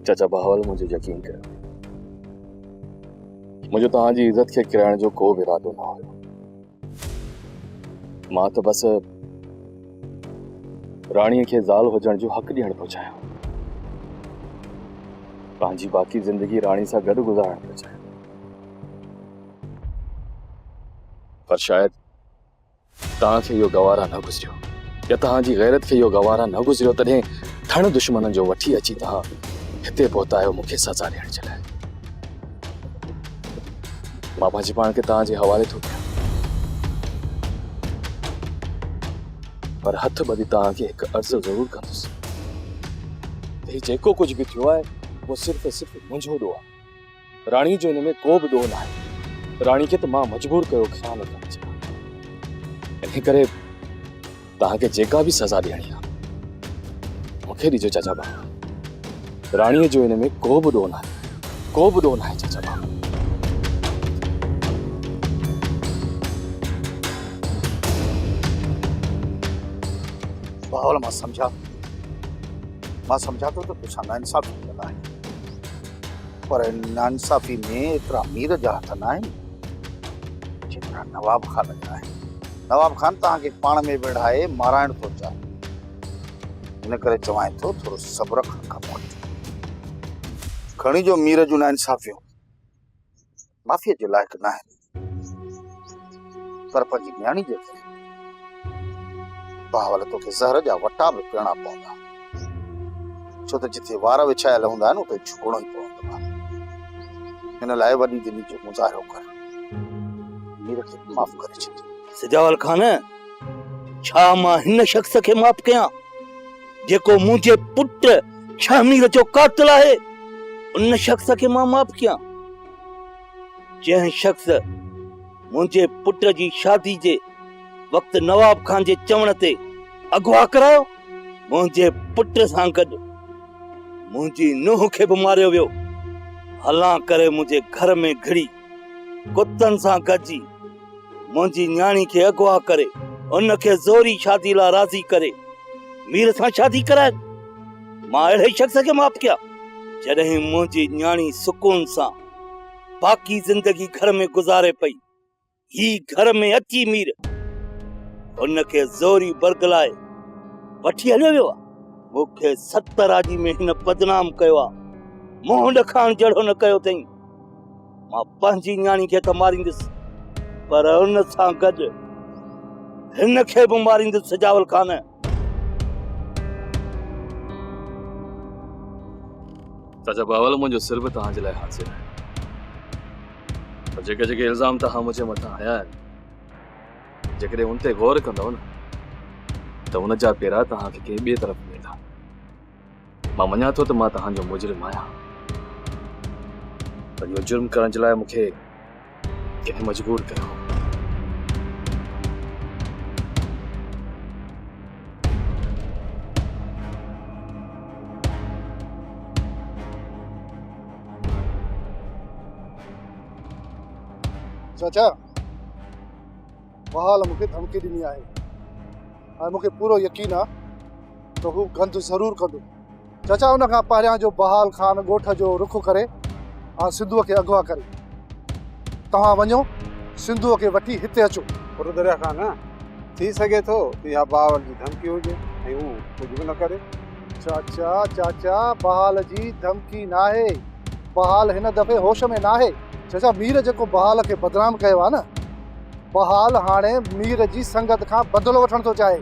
चाचा बहावल मुझे यकीन कर, मुझे तव्हांजी इज्जत के किराइण जो को भी इरादो न हो। मां तो बस राणी के ज़ाल हुजण जो हक ॾियण थो चाहियां, पंहिंजी बाक़ी जिंदगी राणी सां गॾु गुज़ारण थो चाहियां। पर शायद तव्हांखे इहो गवारा न गुज़रियो, या तव्हांजी गैरत खे इहो गवारा न गुज़रियो, तॾहिं ठण दुश्मन जो वठी अची तव्हां हिते पहुतायो मूंखे सज़ा ॾियण जे लाइ। मां पंहिंजे पाण खे तव्हांजे हवाले थो कयां, पर हथ ॿधी तव्हांखे हिकु अर्ज़ु ज़रूर कंदुसि। ही जेको कुझु बि थियो आहे वो सिर्फ़ मुंहिंजो ॾोह आहे। राणी जो हिन में को बि ॾोह न आहे। राणी खे त मां मजबूर कयो ख़्याल करण जे लाइ। इन करे तव्हांखे जेका बि सज़ा ॾियणी आहे मूंखे ॾिजो चाचा बाबा। राणीअ जो हिन में को बि ॾोह न आहे, को बि ॾोह न आहे चाचा बाबा। बावल मां समझा तो तुसा नाइंसाफी कंदा आहियो, पर नाइंसाफी में एतिरा मीर जा हथ न आहिनि जेतिरा नवाब खान जा आहिनि। नवाब खान तव्हांखे पाण में विढ़ाए माराइण थो चाहे, हिन करे चवां थो थोरो सब्र खां कमु वठो। खणी जो मीर जूं नाइंसाफियूं माफ़ीअ जे लाइक़ न आहिनि, पर पंहिंजी न्याणी जे करे बावल तोखे ज़हर जा वटा बि पीअणा पवंदा, छो त जिथे वार विछायल हूंदा आहिनि उते झुकणो ई पवंदो आहे। हिन लाइ वॾी दिली जो मुज़ाहिरो कर, मीर खे माफ़ करे छॾ। सजावल खान, छा मां हिन शख्स खे माफ़ कयां जेको मुंहिंजे पुट शामीर जो कातिल आहे? उन शख्स खे मां माफ़ कयां जंहिं शख्स मुंहिंजे पुट जी शादी जे वक़्तु नवाब खान जे चवण ते अगवा करायो, मुंहिंजे पुट सां गॾु मुंहिंजी नुंहुं खे बि मारियो वियो। हलां करे मुंहिंजे घर में घिड़ी कुतनि सां गॾिजी मुंहिंजी न्याणी खे अगवा करे उनखे ज़ोरी शादी लाइ राज़ी करे मीर सां शादी कराए। मां अहिड़े शख्स खे माफ़ कयां जॾहिं मुंहिंजी न्याणी सुकून सां बाक़ी जिंदगी घर में गुज़ारे पई, ही घर में अची मीर उनखे ज़ोरी बरगलाए वठी हलियो वियो आहे। मूंखे 70 राजी में हिन बदनाम कयो आहे, मुंहुं ॾखाइण जहिड़ो न कयो अथई। मां पंहिंजी न्याणी खे त मारींदुसि, पर उन सां गॾु हिन खे बि मारींदुसि। सजावल खान, चाचा बावल मुंहिंजो सिर बि तव्हांजे लाइ हाज़िर आहे, पर जेके जेके इल्ज़ाम तव्हां मुंहिंजे मथां हया आहिनि, जेकॾहिं उन ते गौर कंदव न त उन जा पेरा तव्हांखे कंहिं ॿिए तरफ़ वेंदा। मां मञा थो त मां तव्हांजो मुजरिम आहियां, पर इहो जुर्म करण जे लाइ मूंखे कंहिं मजबूर कयो। चाचा बहाल मूंखे धमकी ॾिनी आहे ऐं मूंखे पूरो यकीन आहे त हू गंद ज़रूर कंदो। चाचा उन खां पहिरियां जो बहाल खान ॻोठ जो रुख करे ऐं सिंधुअ खे अगवा करे, तव्हां वञो सिंधुअ खे वठी हिते अचो। पर दरिया खान, थी सघे थो इहा बावल जी धमकी हुजे ऐं हू कुझु बि न करे। चाचा बहाल जी धमकी न आहे, बहाल हिन दफ़े होश में न आहे। चाचा मीर जेको बहाल खे बदनाम कयो आहे न, बहाल हाणे मीर जी संगत खां बदिलो वठण थो चाहे।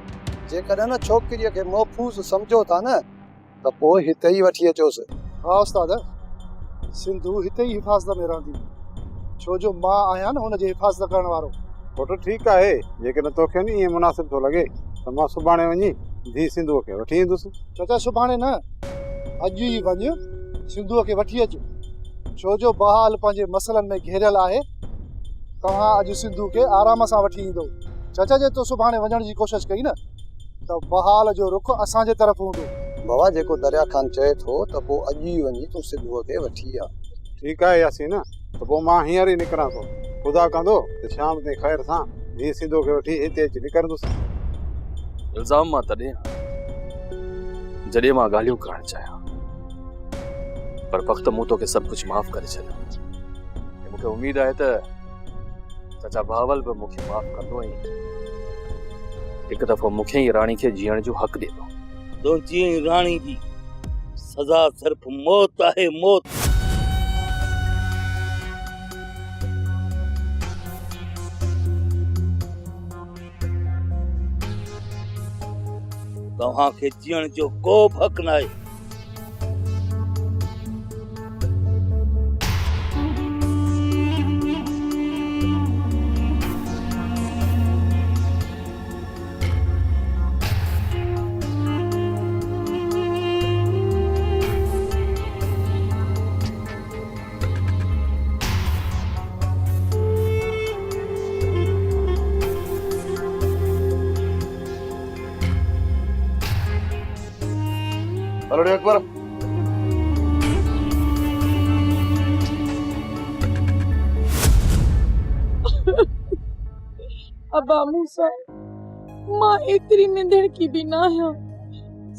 जेकॾहिं न छोकिरीअ खे महफ़ूज़ सम्झो था न त पोइ हिते ई वठी अचोसि। हा उस्ताद, सिंधु हिते ई हिफ़ाज़त में रहंदी, छो जो मां आहियां न हुनजी हिफ़ाज़त करण वारो। फोटो ठीकु आहे, जेकॾहिं तोखे न ईअं मुनासिब थो लॻे त मां सुभाणे वञी धीउ सिंधुअ खे वठी ईंदुसि। चाचा सुभाणे न, अॼु ई वञ सिंधुअ खे वठी अचो, छो जो बहाल पंहिंजे मसलनि में घेरियल आहे। तव्हां अॼु सिंधु खे आराम सां वठी ईंदो। चाचा जे तो सुभाणे वञण जी कोशिश कई न त बहाल जो रुख असांजे तरफ़ हूंदो। बाबा जेको दरिया खान चए थो त पोइ अॼु ई वञी तूं सिंधुअ खे वठी आ। ठीकु आहे यासीन, त पोइ मां हींअर ई निकिरां थो। ख़ुदा कंदो त शाम ताईं ख़ैर सां धीउ सिंधू खे वठी हिते अची निकिरंदुसि। इल्ज़ाम मां तॾहिं जॾहिं मां ॻाल्हियूं करणु चाहियां, पर वक़्तु मूं तोखे सभु कुझु माफ़ करे छॾियो। मूंखे उमेद आहे त चाचा बावल बि मूंखे माफ़ कंदो ऐं हिकु दफ़ो मूंखे ई राणी खे जीअण जो हक़ ॾींदो। तुंहिंजी राणी जी सज़ा सिर्फ़ मौत आहे, मौत। तव्हांखे जीअण जो को बि हक़ न आहे। हेलो अकबर, अबा मूसा मां एतरी निंदड़ की भी ना है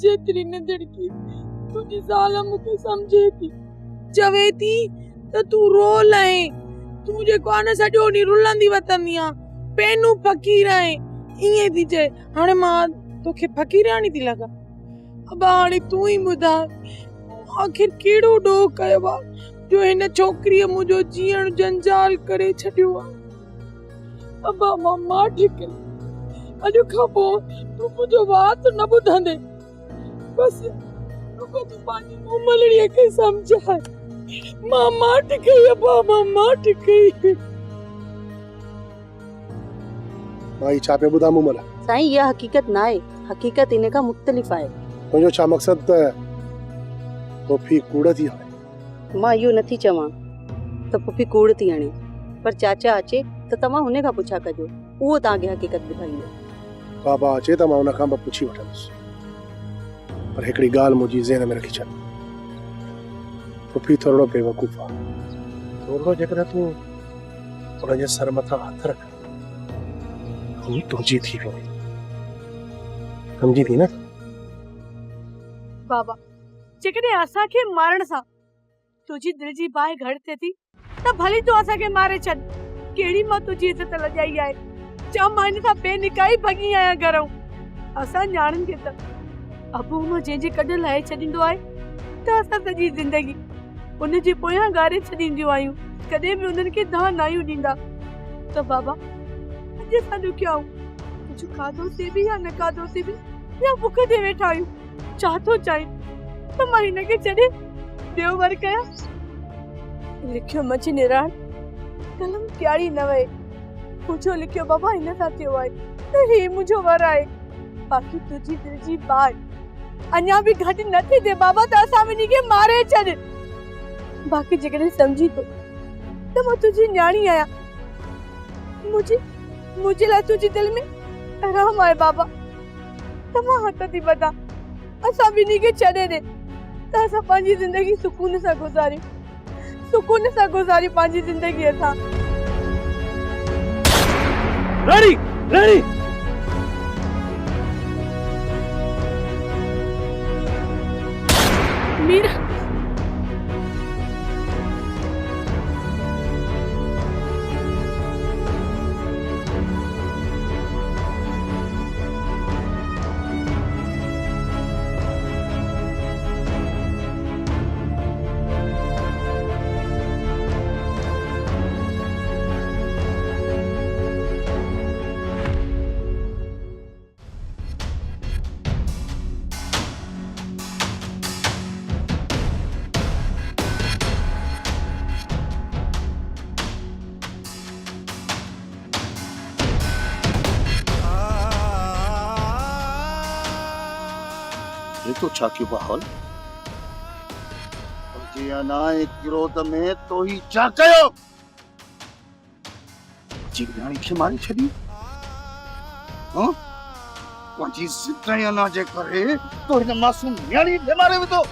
जेतरी निंदड़ की तुझी ज़ाल मूंखे समझे थी। चवे थी त तू रो लाए, तू जेको आहे न सॼो ॾींहुं रुलंदी वतंदी आ, पेनू फ़कीर आहे, ईअं थी चए। हाणे मां तोखे फ़कीराणी थी लॻा? अबा हाणे तू ई ॿुधा आखिर कहिड़ो ॾोह कयो आहे जो हिन छोकिरीअ मुंहिंजो जीअण जंजाल करे छॾियो आहे। अबा मां माठी कई, अॼु खां पोइ तू मुंहिंजो वात न ॿुधंदे, बसि रुगो तू पंहिंजी मुमलड़ीअ खे सम्झाए। मां माठी कई अबा, मां माठी कई। भाई छा पे ॿुधा मुमल? साईं इहा हकीकत ना आहे, हकीकत इन खां मुख़्तलिफ़ आहे। तुंहिंजो छा मक़सद त पुफी कूड़ थी हणे? मां इहो नथी चवां त पुफी कूड़ थी हणे, पर चाचा अचे त तव्हां हुन खां पुछा कजो, उहो तव्हांखे हकीकत ॿुधाईंदो। बाबा अचे त मां हुन खां बि पुछी वठंदुसि, पर हिकिड़ी ॻाल्हि मुंहिंजी ज़हन में रखी छॾ, पुफी थोरो बेवकूफ़ आहे। थोरो जेकॾहिं तूं हुनजे सर मथां हथ रख, हू तुंहिंजी थी वेंदी, सम्झी थी न? बाबा जेकॾहिं असांखे मारण सां तुझी दिल जी बाहि घड़ थिए थी त भली तूं असांखे मारे छॾ। कहिड़ी मां तुंहिंजी इज़त लॼाई आहे? चओ मां हिन खां बेनिकाही भॻी आहियां घरऊं। असां ॼाणनि खे त अबू मां जंहिंजे कॾ लाहे छॾींदो आहे त असां सॼी ज़िंदगी उनजे पोयां ॻारे छॾींदियूं आहियूं, कॾहिं बि उन्हनि खे दाह न आहियूं ॾींदा। त बाबा अॼु असां ॾुखिया आहियूं, कुझु खाधोसीं बि या न खाधोसीं बि या बुख ते वेठा आहियूं, छा थो चाहे त मां हिनखे छॾे ॿियो वर कयां? लिखियो मची निराण कलम क्यारी न वए, मुझो लिखियो बाबा हिन सां थियो आहे त ही मुझो वर आहे। बाक़ी तुझी दिल जी बात अञा बि घटि न थी थिए बाबा, त असां ॿिन्ही खे मारे छॾ। बाक़ी जेकॾहिं सम्झी तो त मां तुंहिंजी न्याणी आहियां, मुंहिंजे लाइ तुंहिंजी दिलि में आराम आहे बाबा, त मां हथ थी वधां, असां ॿिन्ही खे छॾे ॾे त असां पंहिंजी ज़िंदगी सुकून सां गुज़ारियूं, सुकून सां गुज़ारियूं पंहिंजी ज़िंदगी असां। राणी राणी मीरा तो छा क्यों बाहल? जी अनाए क्रोध में तो ही छा कयो? जी न्याणी खे मारी छॾी? हां पंहिंजी ज़िंदगी अना जे करे तो हिन मासूम न्याणी खे मारे विधो।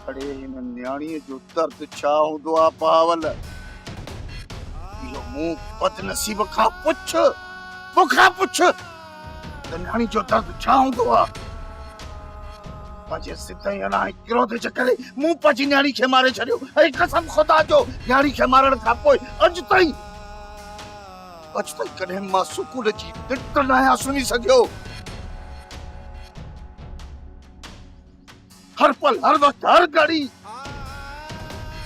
खड़े हिन न्याणीअ जो दर्द छा हूंदो आहे पावल। इहो मूं बदनसीब खां पुछ, मूंखां पुछ त न्याणी जो दर्द छा हूंदो आहे। पंहिंजे सिधई अलाए क्रोध जे करे मूं पंहिंजी न्याणी खे मारे छॾियो ऐं कसम ख़ुदा जो न्याणी खे मारण खां पोइ अॼु ताईं कॾहिं मां सुकून जी दिट न आहियां सुनी सघियो। हर पल, हर वक्त, हर घड़ी,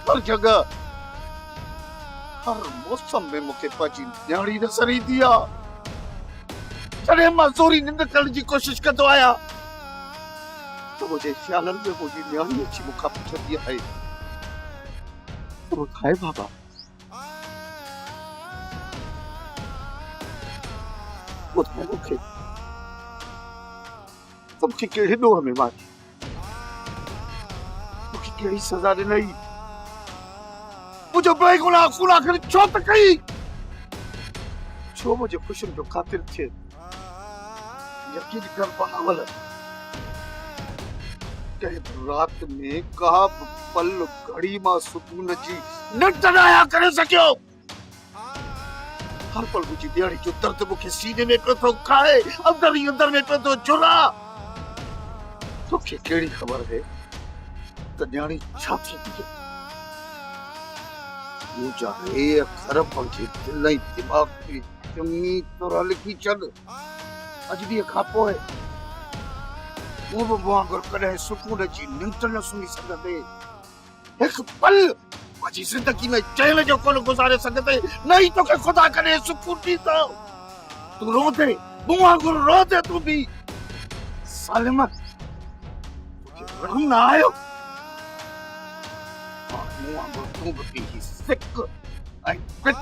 हर जगह, हर मौसम में मूंखे पंहिंजी न्याणी नज़र ईंदी आहे। जॾहिं मां ज़ोरी निंड करण जी कोशिश कंदो आहियां त मुंहिंजे ख़्यालनि में मुंहिंजी न्याणी अची मूंखां पुछंदी आहे, ॿुधाए बाबा, ॿुधाए मूंखे कहिड़े ॾोह में मारी, मूंखे कहिड़ी सज़ा ॾिनई, मुंहिंजो बेगुनाह खून आख़िर छो त कई, छो मुंहिंजे ख़ुशियुनि जो ख़ातिर थिए। यकीन कर पावल, कंहिं रात में का बि पल घड़ी मां सुकून जी निंड न आहियां करे सघियो। हर पल मुंहिंजी न्याणी जो दर्द मूंखे सीने में पियो थो खाए, अंदर ई अंदर में पियो थो झुला। तोखे कहिड़ी ख़बर है त न्याणी छा थींदी आहे। मुंहिंजा हे अखर पंहिंजे दिल ऐं दिमाग़ में चङी तरह लिखी छॾ। अॼु ॾींहं खां पोइ मूं बि वांगुरु कॾहिं सुकून जी निंड न सुम्ही सघंदे, हिकु पल पंहिंजी ज़िंदगी में चैन जो कोन गुज़ारे सघंदे, न ई तोखे ख़ुदा कॾहिं सुकून ॾींदो। तूं रोंदे, मूं वांगुरु रोंदे तूं बि सालिम, तोखे रहम न आयो। मूं वांगुरु तूं बि पीही सिक ऐं पिट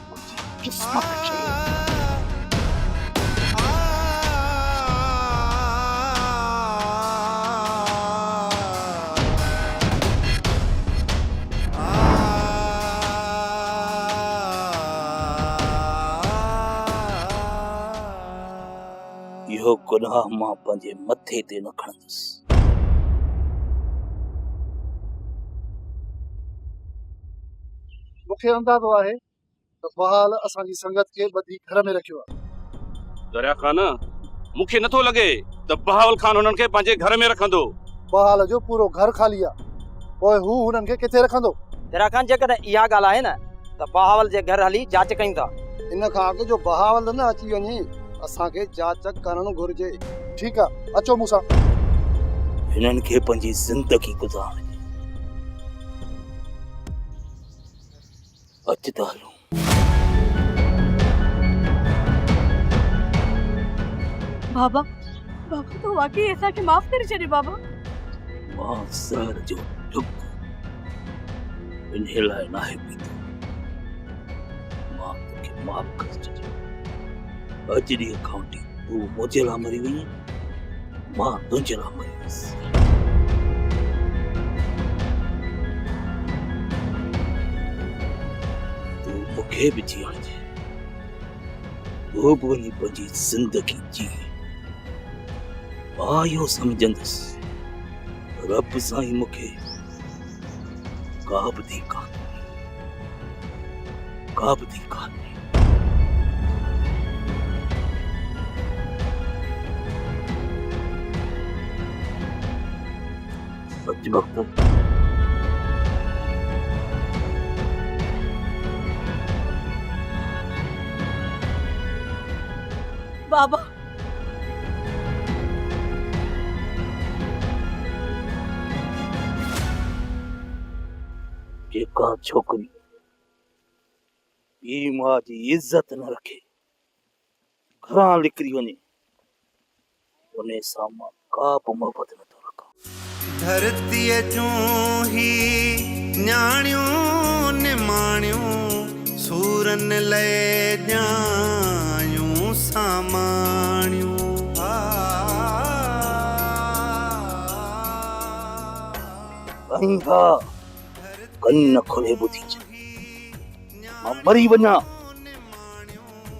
मुंहिंजी क़िस्मत खे। इहो गुनाह मां पंहिंजे मथे ते न खणंदुसि। मूंखे अंदाज़ो आहे त बहाल असांजी संगत खे ॿधी घर में रखियो आहे। दरिया खान, मूंखे नथो लॻे त बहावल खान हुननि खे पंहिंजे घर में रखंदो। बहाल जो पूरो घर ख़ाली आहे, पोइ हू हुननि खे किथे रखंदो। दरिया खान, जेकॾहिं इहा ॻाल्हि आहे न त बहावल जे घर हली जांच कयूं था। इन खां अॻु जो बहावल न अची वञे, असांखे जांच करणु घुर्जे। ठीकु आहे, अचो मूंसां। हिननि खे पंहिंजी ज़िंदगी गुज़ारणी। अच त हलूं। बाबा, बाबा तो वाकई असांखे माफ़ करे छॾे बाबा। मां ज़हर जो ढुक इन लाइ नाहे पीतो। मां तोखे माफ़ करे छॾियो। अॼु ॾींहं खां वठी तूं मुंहिंजे लाइ मरी वई, मां तुंहिंजे लाइ मरी वयुसि। तूं मूंखे बि जीअण ॾे, तूं बि वञी पंहिंजी ज़िंदगी जी। मां इहो सम्झंदुसि रब साईं मूंखे का बि धी कान्हे। सच वक्त बाबा, जेका छोकरी पीउ मां जी इज्जत न रखे, घरां निकिरी वञे, उन सां मां का बि मोहबत नथो रखां। धरतीअ जूं ही न्याणियूं निमाणियूं, सूरनि लाइ ॼायूं सामाणियूं। अंधा कन्न खोले ॿुधी ज मां मरी वञा,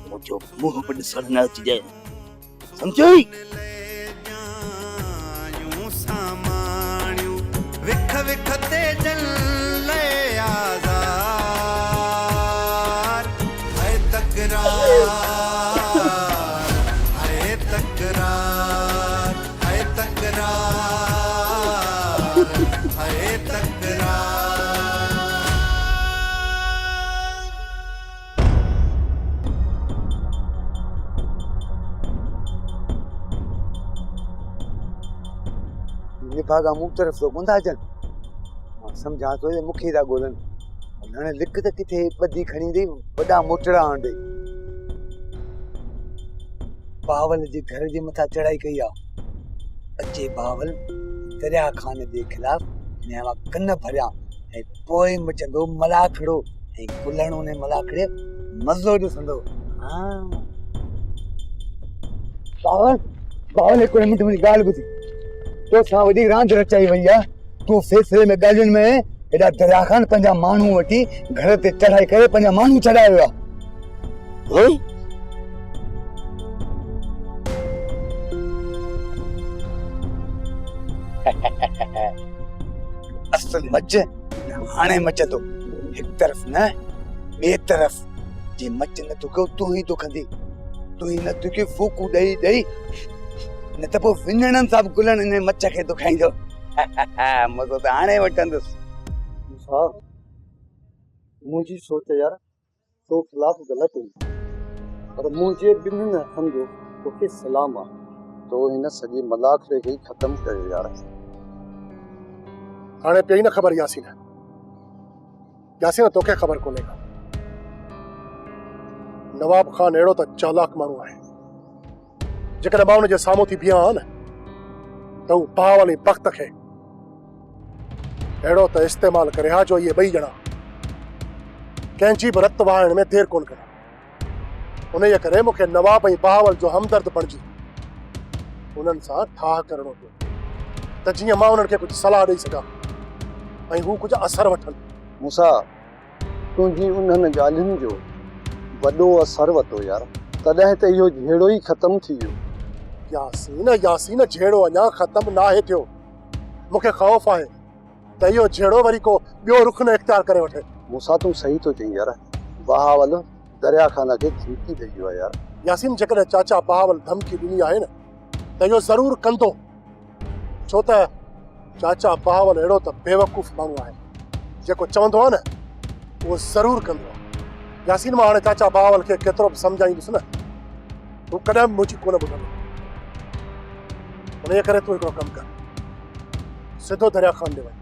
मुंहिंजो मुंहुं बि ॾिसण न अचिजे, सम्झई? विखते जल ले आजार है तकरार है तकरार है तकरार है तकरार। ये भागा मुख तरफ तो गुंदा जन समझा तो ये मुखी दा गोलन उन्होंने लिख त किथे बदी खणी दी वडा मोटड़ा आंडे बावल जे घर जे मथा चढ़ाई कई आ अचे बावल दरिया खान जे खिलाफ नेवा कन्न भरिया ए पोए मचंदो मलाखड़ो ए कुलणो ने मलाखड़े मजो ॾिसंदो। हां बावल बावल एक मिनट मुंहिंजी ॻाल्हि ॿुधी तो सा वडी रांद रचाई वई आ तू फैसले में ॻाल्हियुनि में एॾा दरिया खान पंहिंजा माण्हू वठी घर ते चढ़ाई करे पंहिंजा माण्हू चढ़ायो आहे। असल मच हाणे मच तो एक तरफ न बे तरफ जे मच न तो तू ही तो खंदी तू ही न तू के फूकू दई दई न त पोइ विञणनि सां बि गुलनि इन मच खे दुखाईंदो। मज़ो त हाणे वठंदुसि। मुंहिंजी सोच यार तो खिलाफ ग़लति हुई पर मुंहिंजे ॿिन्हिनि हथनि जो तोखे सलाम आहे तो हिन सॼी मलाखड़े खे ख़तमु कयो यार। हाणे पई न ख़बर यासीन तोखे ख़बर कोन्हे का नवाब खान अहिड़ो त चालाक माण्हू आहे जेकॾहिं मां हुनजे साम्हूं थी बीहां हा न त हू भाउ वाले वक़्त खे अहिड़ो त इस्तेमालु करे हा जो इहे ॿई ॼणा कंहिंजी बि रत वहाइण में देरि कोन करे। उनजे करे मूंखे नवाब ऐं बहावल जो हमदर्द बणिजी उन्हनि सां ठाह करणो पियो त जीअं मां उन्हनि खे कुझु सलाह ॾेई सघां ऐं हू कुझु असर वठनि। मूंसां तुंहिंजी उन्हनि ॻाल्हियुनि जो वॾो असर वरितो यार तॾहिं त इहो झेड़ो ई ख़तमु थी वियो। यासीन झेड़ो अञा ख़तमु नाहे थियो। मूंखे ख़ौफ़ आहे त इहो झेड़ो वरी को ॿियो रुख न इख्तियार करे वठे। मूंसां तूं सही थो चईं यार बहावल दरिया खाना खे धमकी ॾेई वियो आहे यार। यासीन जेकॾहिं चाचा बहावल धमकी ॾिनी आहे न त इहो ज़रूरु कंदो छो त चाचा बहावल अहिड़ो त बेवकूफ़ माण्हू आहे जेको चवंदो आहे न उहो ज़रूरु कंदो आहे। यासीन मां हाणे चाचा बहावल खे केतिरो बि सम्झाईंदुसि न तूं कॾहिं बि मुंहिंजी कोन ॿुधंदो। उनजे करे तूं हिकिड़ो कमु कर सिधो दरिया खान ॾे वञ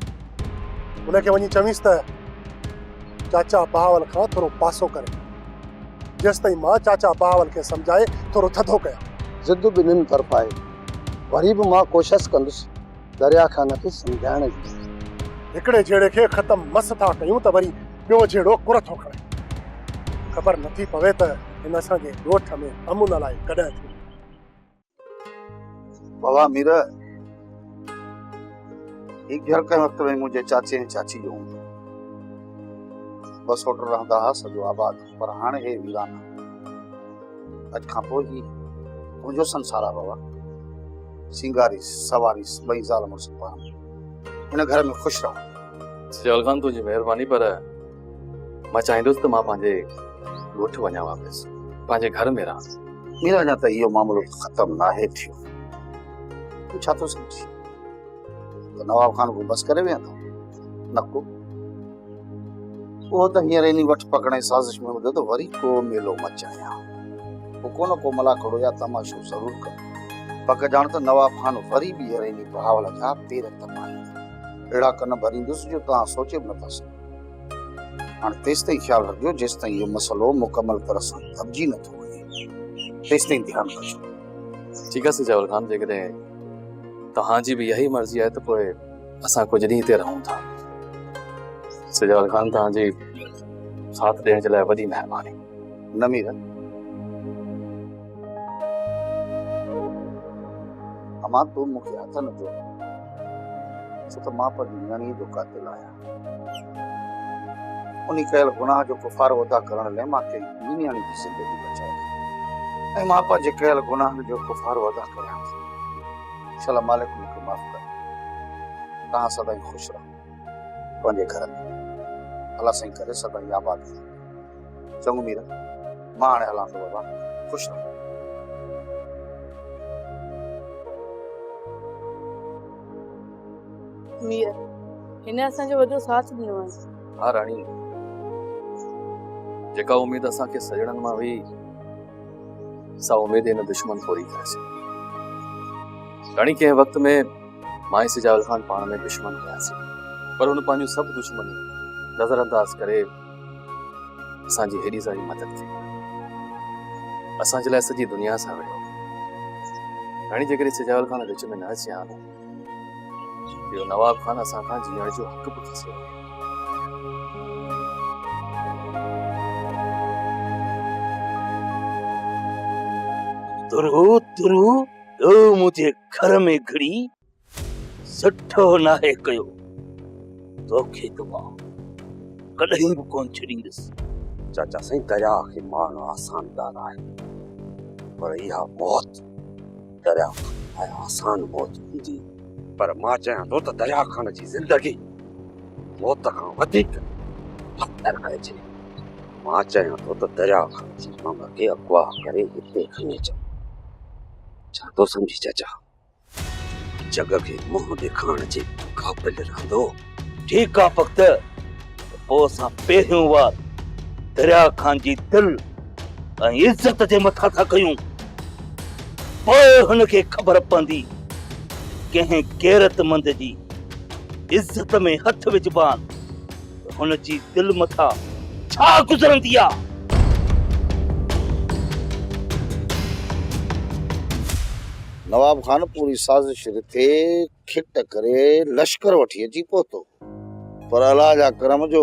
उनखे वञी चवीसि त चाचा बहावल खां थोरो पासो करे जेसि ताईं मां चाचा बहावल खे सम्झाए थोरो थधो कयां। ज़िद ॿिन्हिनि तरफ़ आहे वरी बि मां कोशिशि कंदुसि दरिया खान खे सम्झाइण जी। हिकिड़े झेड़े खे ख़तमु मस था कयूं त वरी ॿियो झेड़ो कुर थो खणे। ख़बर नथी पवे त हिन असांजे ॻोठ में अमुन लाइ कॾहिं थी। बाबा मीर एक घर के वक्त में मुझे चाचे ऐं चाची जो बस होटल रहंदा हा सॼो आबाद पर हाणे हे वीरान अॼु खां पोइ ही तुंहिंजो संसार आहे बाबा। सिंगारीस सवारीस ॿई ज़ाल मुड़ुस पाण हिन घर में ख़ुशि रहो। सियाल खान तुंहिंजी महिरबानी पर मां चाहींदुसि त मां पंहिंजे ॻोठ वञा वापसि पंहिंजे घर में रहां। मीरा अञा त इहो मामिलो ख़तमु नाहे थियो। तूं छा थो सम्झी त नवाब खान को बस करे वेंदो न को वो तो हींअर इन वठ पकड़े साजिश में ॿुधो त वरी को मेलो मचाया वो को न को मलाखड़ो या तमाशो ज़रूर कर पक ॼाण त नवाब खान वरी बि हींअर इन बहावल जा पेर तपाईंदो अहिड़ा कन भरींदुसि जो तव्हां सोचे बि नथा सघो। हाणे तेसि ताईं ख़्यालु रखिजो जेसि ताईं इहो मसइलो मुकमल तरह सां दॿिजी नथो वञे तेसि ताईं ध्यानु रखिजो। ठीकु आहे सिजावल खान जेकॾहिं तव्हांजी बि इहा ई मर्ज़ी आहे त पोइ असां कुझु ॾींहं हिते रहूं था। सिजावल खान तव्हांजी साथ ॾियण जे लाइ वॾी महिरबानी। न मीरा अमां तूं मूंखे हथ न जोड़ छो त मां पंहिंजी न्याणीअ जो क़ातिल आहियां। उन कयल गुनाह जो कुफ़ारो अदा करण लाइ मां कंहिं ॿी न्याणी जी ज़िंदगी बचाई ऐं मां पंहिंजे कयल गुनाह जो कुफ़ारो अदा कयां। चल मालिक मूंखे माफ़ कर। तव्हां सदाईं ख़ुशि रहो। पंहिंजे घर में अलाह साईं करे सदाई आबाद चङो मीरा मां हाणे हलां थो बाबा ख़ुशि रहो मीर हिन असांजो वॾो साथ ॾिनो आहे। हा राणी, जेका उम्मीद असांखे सजणनि मां हुई सा उम्मीद हिन दुश्मन पूरी कयोसीं। राणी, कंहिं वक़्त में मां ऐं सिजावल खान पाण में दुश्मन थियासीं, पर हुन पंहिंजूं सभु दुश्मनी नज़रअंदाज करे असांजी हेॾी सारी मदद कई, असांजे लाइ सॼी दुनिया सां वियो। राणी, जेकॾहिं सिजावल खान विच में न अचे हा न, इहो नवाब खान असां खां जीअण जो हक़ बि खसे। तुरु तुरु ओ मुझे घर में घड़ी सठो नाहे कयो तोखे तो मां कॾहिं बि कोन छॾींदुसि। चाचा साईं दरिया खे मारणु आसान ॻाल्हि आहे, पर इहा मौत दरिया खां आसान मौत हूंदी। पर मां चाहियां थो त दरिया खान जी ज़िंदगी मौत खां वधीक बदतर कजे। मां चाहियां थो त दरिया खान जी मामा खे अगवा करे हिते खणी अचो। छा तो सम्झी चाचा? जग खे मुंहुं ॾेखारण जे क़ाबिल रहंदो। ठीकु आहे फ़क़्त, पोइ असां पहिरियों वार दरिया खान जी दिल ऐं इज़त जे मथां था कयूं, पोइ हुनखे ख़बर पवंदी कंहिं गैरतमंद जी इज़त में हथ विझबान हुन जी दिल मथां छा गुज़रंदी आहे। नवाब खान पूरी साज़िश रिथे खिट करे लश्कर वठी अची पहुतो, पर अलाह जा करम जो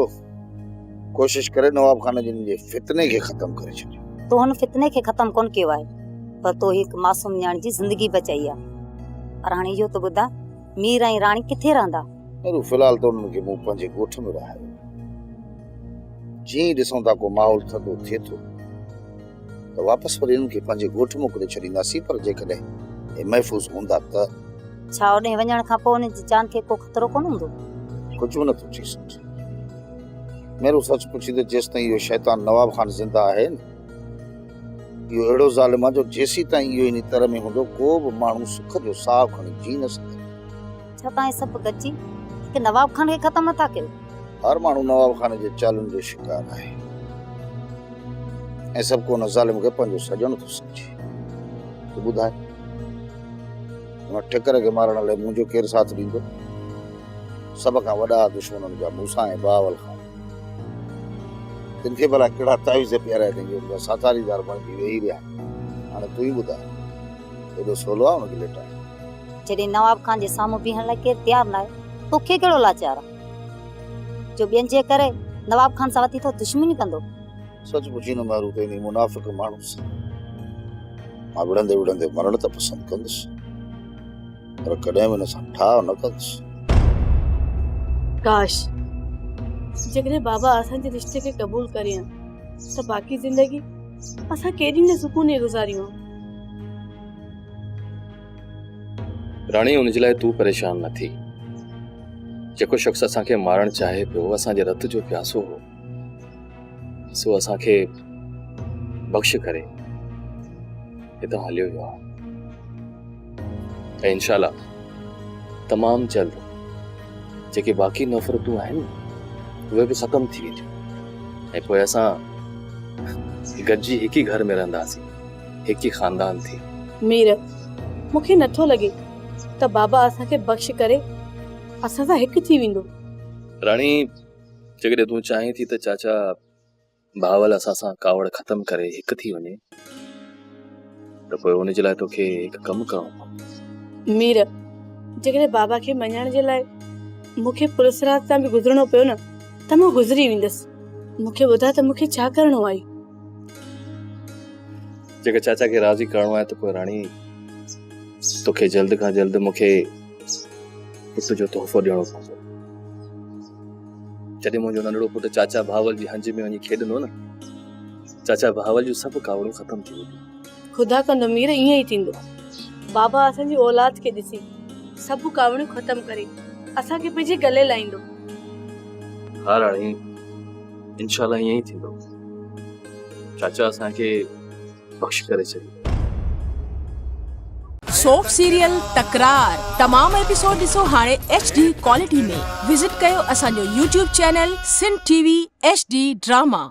कोशिश करे नवाब खान जिन जे फितने खे ख़त्म करे छॾियो। तो हुन फितने खे ख़त्म कोन कयो आहे, पर तो हिकु मासूम न्याणी जी ज़िंदगी बचाई आहे। पर हाणे इहो त ॿुधा, मीर ऐं राणी किथे रहंदा? फिलहाल तो उन्हनि खे मूं पंहिंजे ॻोठ में रहायो। जीअं ॾिसूं था को माहौल थधो थिए थो त वापसि वरी इन्हनि खे पंहिंजे ॻोठ मोकिले छॾींदासीं, पर जेकॾहिं हे महफ़ूज़ हूंदा त। छा होॾे वञण खां पोइ हुन जी जान खे को ख़तरो कोन हूंदो? कुझु बि नथो थी सघे। मेरो सच पुछी त जेसि ताईं इहो शैतान नवाब खान ज़िंदा आहे न, इहो अहिड़ो ज़ालिम आहे जो जेसी ताईं इहो इन तर में हूंदो को बि माण्हू सुख जो साह खणी जी न सघे। छा तव्हां सभु गॾिजी हिकु नवाब खान खे ख़तमु नथा कयो? हर माण्हू नवाब खान जे चालुनि जो शिकार आहे ऐं सभु को हुन ज़ालिम खे पंहिंजो सॼण थो सम्झे। तूं ॿुधाए, हुन ठिकर खे मारण लाइ मुंहिंजो केरु साथ ॾींदो? सभ खां वॾा दुश्मननि जा मूंसा ऐं बहावल खान। तिन खे भला कहिड़ा तावीज़ पियाराए ॾेंगे, उनजा साथारीदार बणिजी वेही रहिया। हाणे तूं ई ॿुधाए, एॾो सवलो आहे हुनखे लेटाइण? जॾहिं नवाब खान जे साम्हूं बीहण लाइ केरु तयारु न आहे, तोखे कहिड़ो लाचार आहे जो ॿियनि जे करे नवाब खान सां वठी थो दुश्मनी कंदो? सच पुछी न मारू त इन मुनाफ़िक़ माण्हू सां मां विढ़ंदे विढ़ंदे मरण त पसंदि कंदुसि, पर कॾहिं बि हिन सां ठाह न कंदुसि। काश जेकॾहिं बाबा असांजे रिश्ते खे क़बूल करियां त बाक़ी ज़िंदगी असां केॾी न सुकून गुज़ारियूं। राणी, उन जे लाइ तूं परेशान न थी। जेको शख़्स असांखे मारण चाहे पियो, असांजे रत जो प्यासो हो, सो असांखे बख़्श करे हितां हलियो वियो आहे। ऐं इंशाअल्लाह तमामु जल्द जेके बाक़ी नफ़रतूं आहिनि उहे बि ख़तम थी वेंदियूं, ऐं पोइ असां गॾिजी हिकु ई घर में रहंदासीं, हिकु ई ख़ानदान थी। मीर, मूंखे नथो लॻे त बाबा असांखे बख़्श करे असां सां हिकु थी वेंदो। राणी, जेकॾहिं तूं चाहीं थी त चाचा बहावल असां सां कावड़ ख़तम करे हिकु थी वञे त पोइ हुन जे लाइ तोखे हिकु कमु करणो पवंदो। मीर, जेकॾहिं बाबा खे मञण जे लाइ मूंखे पुलिसराज तां बि गुज़रणो पियो न त मां गुज़री वेंदसि। मूंखे ॿुधा त मूंखे छा करणो आहे? जेकर चाचा खे राज़ी करणो आहे त पोइ राणी तोखे जल्द खां जल्द मूंखे पुट जो तोहफ़ो ॾियणो पवंदो। जॾहिं मुंहिंजो नंढड़ो पुटु चाचा बहावल जी हंज में वञी खेॾंदो न, चाचा बहावल जूं सभु कावड़ूं ख़तम थी वेंदियूं। ख़ुदा कंदो मीर, ईअं ई थींदो। बाबा असांजी औलाद खे ॾिसी सभु कावड़ियूं ख़तम करे असांखे पंहिंजे गले लाहींदो। हाँ राणी, इंशाल्लाह ईअं ई थींदो। चाचा असांखे बख़्श करे छॾियो। सोप सीरियल तकरार तमाम एपिसोड ॾिसो हाणे HD क्वालिटी में। विजिट कयो असांजो YouTube channel Sindh TV HD drama.